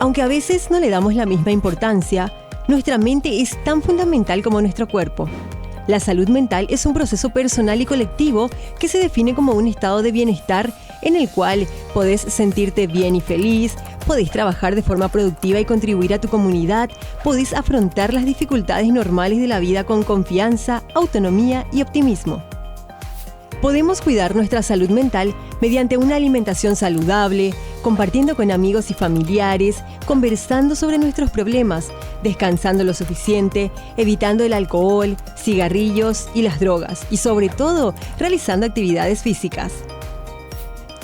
Aunque a veces no le damos la misma importancia, nuestra mente es tan fundamental como nuestro cuerpo. La salud mental es un proceso personal y colectivo que se define como un estado de bienestar en el cual podés sentirte bien y feliz, podés trabajar de forma productiva y contribuir a tu comunidad, podés afrontar las dificultades normales de la vida con confianza, autonomía y optimismo. Podemos cuidar nuestra salud mental mediante una alimentación saludable, compartiendo con amigos y familiares, conversando sobre nuestros problemas, descansando lo suficiente, evitando el alcohol, cigarrillos y las drogas, y sobre todo, realizando actividades físicas.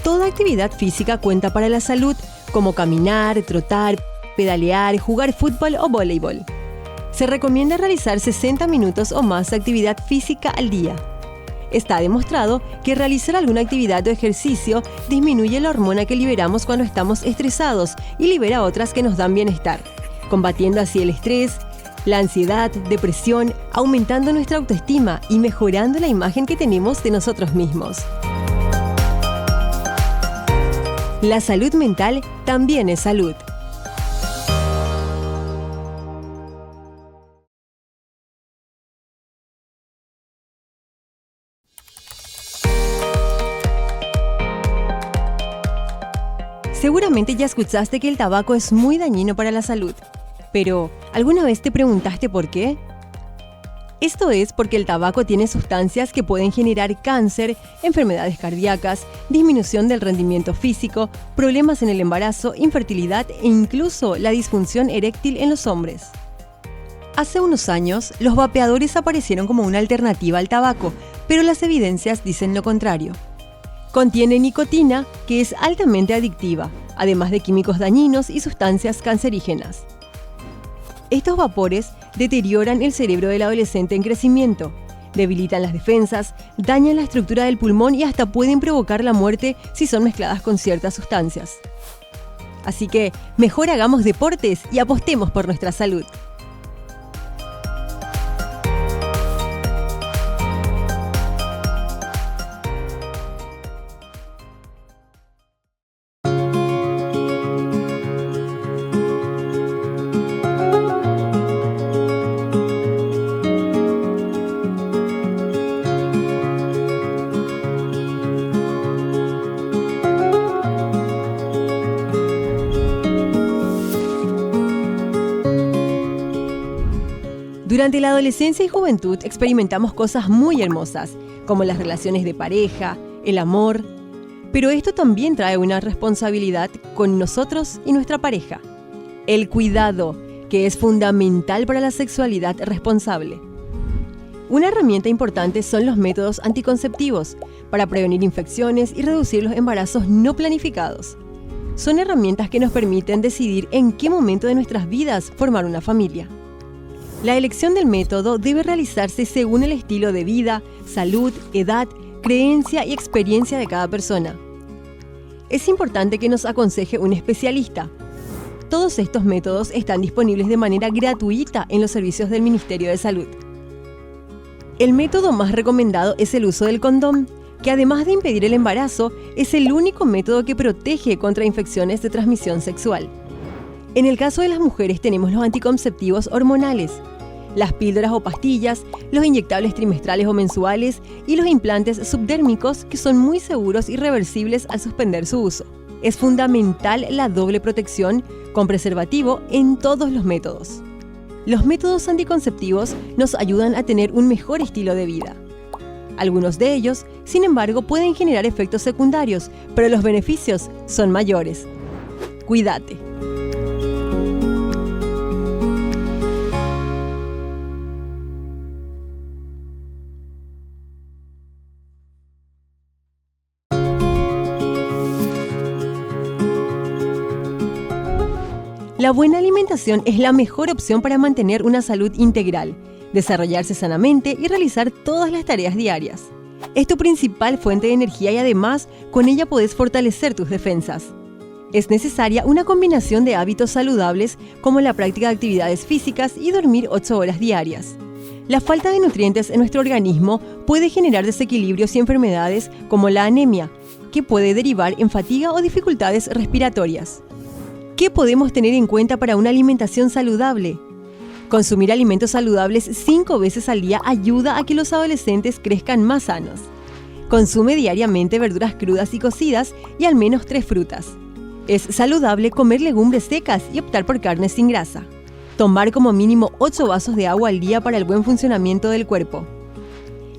Toda actividad física cuenta para la salud, como caminar, trotar, pedalear, jugar fútbol o voleibol. Se recomienda realizar 60 minutos o más de actividad física al día. Está demostrado que realizar alguna actividad o ejercicio disminuye la hormona que liberamos cuando estamos estresados y libera otras que nos dan bienestar, combatiendo así el estrés, la ansiedad, depresión, aumentando nuestra autoestima y mejorando la imagen que tenemos de nosotros mismos. La salud mental también es salud. Seguramente ya escuchaste que el tabaco es muy dañino para la salud, pero ¿alguna vez te preguntaste por qué? Esto es porque el tabaco tiene sustancias que pueden generar cáncer, enfermedades cardíacas, disminución del rendimiento físico, problemas en el embarazo, infertilidad e incluso la disfunción eréctil en los hombres. Hace unos años, los vapeadores aparecieron como una alternativa al tabaco, pero las evidencias dicen lo contrario. Contiene nicotina, que es altamente adictiva, además de químicos dañinos y sustancias cancerígenas. Estos vapores deterioran el cerebro del adolescente en crecimiento, debilitan las defensas, dañan la estructura del pulmón y hasta pueden provocar la muerte si son mezcladas con ciertas sustancias. Así que, mejor hagamos deportes y apostemos por nuestra salud. Durante la adolescencia y juventud experimentamos cosas muy hermosas, como las relaciones de pareja, el amor, pero esto también trae una responsabilidad con nosotros y nuestra pareja. El cuidado, que es fundamental para la sexualidad responsable. Una herramienta importante son los métodos anticonceptivos para prevenir infecciones y reducir los embarazos no planificados. Son herramientas que nos permiten decidir en qué momento de nuestras vidas formar una familia. La elección del método debe realizarse según el estilo de vida, salud, edad, creencia y experiencia de cada persona. Es importante que nos aconseje un especialista. Todos estos métodos están disponibles de manera gratuita en los servicios del Ministerio de Salud. El método más recomendado es el uso del condón, que además de impedir el embarazo, es el único método que protege contra infecciones de transmisión sexual. En el caso de las mujeres tenemos los anticonceptivos hormonales, las píldoras o pastillas, los inyectables trimestrales o mensuales y los implantes subdérmicos que son muy seguros y reversibles al suspender su uso. Es fundamental la doble protección con preservativo en todos los métodos. Los métodos anticonceptivos nos ayudan a tener un mejor estilo de vida. Algunos de ellos, sin embargo, pueden generar efectos secundarios, pero los beneficios son mayores. Cuídate. La buena alimentación es la mejor opción para mantener una salud integral, desarrollarse sanamente y realizar todas las tareas diarias. Es tu principal fuente de energía y además con ella podés fortalecer tus defensas. Es necesaria una combinación de hábitos saludables como la práctica de actividades físicas y dormir 8 horas diarias. La falta de nutrientes en nuestro organismo puede generar desequilibrios y enfermedades como la anemia, que puede derivar en fatiga o dificultades respiratorias. ¿Qué podemos tener en cuenta para una alimentación saludable? Consumir alimentos saludables 5 veces al día ayuda a que los adolescentes crezcan más sanos. Consume diariamente verduras crudas y cocidas y al menos 3 frutas. Es saludable comer legumbres secas y optar por carnes sin grasa. Tomar como mínimo 8 vasos de agua al día para el buen funcionamiento del cuerpo.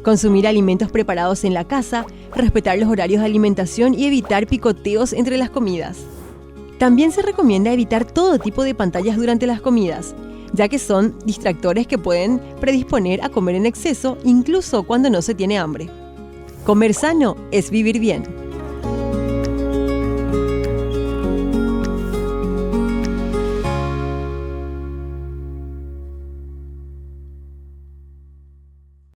Consumir alimentos preparados en la casa, respetar los horarios de alimentación y evitar picoteos entre las comidas. También se recomienda evitar todo tipo de pantallas durante las comidas, ya que son distractores que pueden predisponer a comer en exceso, incluso cuando no se tiene hambre. Comer sano es vivir bien.